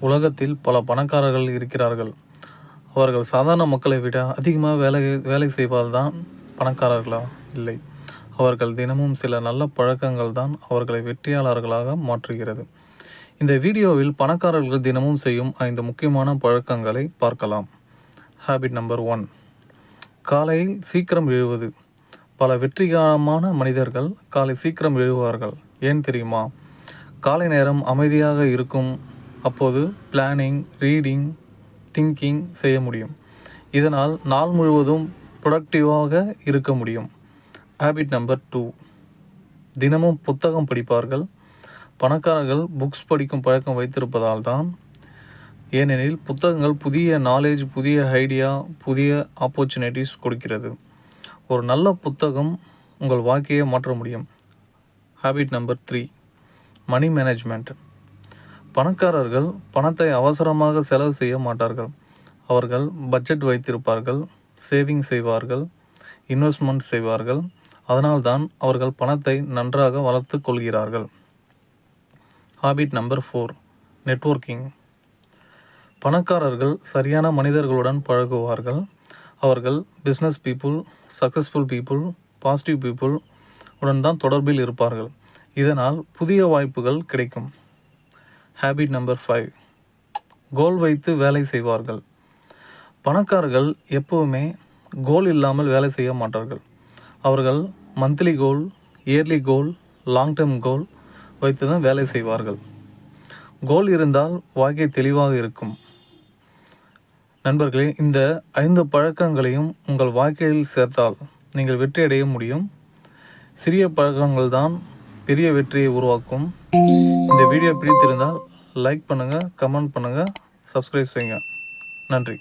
உலகத்தில் பல பணக்காரர்கள் இருக்கிறார்கள். அவர்கள் சாதாரண மக்களை விட அதிகமாக வேலை செய்வதுதான் பணக்காரர்களா? இல்லை. அவர்கள் தினமும் சில நல்ல பழக்கங்கள் தான் அவர்களை வெற்றியாளர்களாக மாற்றுகிறது. இந்த வீடியோவில் பணக்காரர்கள் தினமும் செய்யும் 5 முக்கியமான பழக்கங்களை பார்க்கலாம். ஹேபிட் நம்பர் 1, காலையில் சீக்கிரம் எழுவது. பல வெற்றிகரமான மனிதர்கள் காலை சீக்கிரம் எழுவார்கள். ஏன் தெரியுமா? காலை நேரம் அமைதியாக இருக்கும். அப்போது பிளானிங், ரீடிங், திங்கிங் செய்ய முடியும். இதனால் நாள் முழுவதும் ப்ரொடக்டிவாக இருக்க முடியும். ஹேபிட் நம்பர் 2, தினமும் புத்தகம் படிப்பார்கள். பணக்காரர்கள் புக்ஸ் படிக்கும் பழக்கம் வைத்திருப்பதால் தான். ஏனெனில் புத்தகங்கள் புதிய நாலேஜ், புதிய ஐடியா, புதிய ஆப்பர்ச்சுனிட்டிஸ் கொடுக்கிறது. ஒரு நல்ல புத்தகம் உங்கள் வாழ்க்கையை மாற்ற முடியும். Habit number 3, money management. பணக்காரர்கள் பணத்தை அவசரமாக செலவு செய்ய மாட்டார்கள். அவர்கள் பட்ஜெட் வைத்திருப்பார்கள், சேவிங் செய்வார்கள், இன்வெஸ்ட்மெண்ட் செய்வார்கள். அதனால்தான் அவர்கள் பணத்தை நன்றாக வளர்த்து கொள்கிறார்கள். Habit number 4, networking. பணக்காரர்கள் சரியான மனிதர்களுடன் பழகுவார்கள். அவர்கள் business people, successful people, positive people உடன் தான் தொடர்பில் இருப்பார்கள். இதனால் புதிய வாய்ப்புகள் கிடைக்கும். ஹேபிட் நம்பர் 5, கோல் வைத்து வேலை செய்வார்கள். பணக்காரர்கள் எப்போவுமே கோல் இல்லாமல் வேலை செய்ய மாட்டார்கள். அவர்கள் மந்த்லி கோல், இயர்லி கோல், லாங் டேர்ம் கோல் வைத்து தான் வேலை செய்வார்கள். கோல் இருந்தால் வாழ்க்கை தெளிவாக இருக்கும். நண்பர்களே, இந்த 5 பழக்கங்களையும் உங்கள் வாழ்க்கையில் சேர்த்தால் நீங்கள் வெற்றியடைய முடியும். சிறிய பழக்கங்கள் தான் பெரிய வெற்றியை உருவாக்கும். இந்த வீடியோ பிடித்திருந்தால் லைக் பண்ணுங்கள், கமெண்ட் பண்ணுங்கள், சப்ஸ்கிரைப் செய்யுங்க. நன்றி.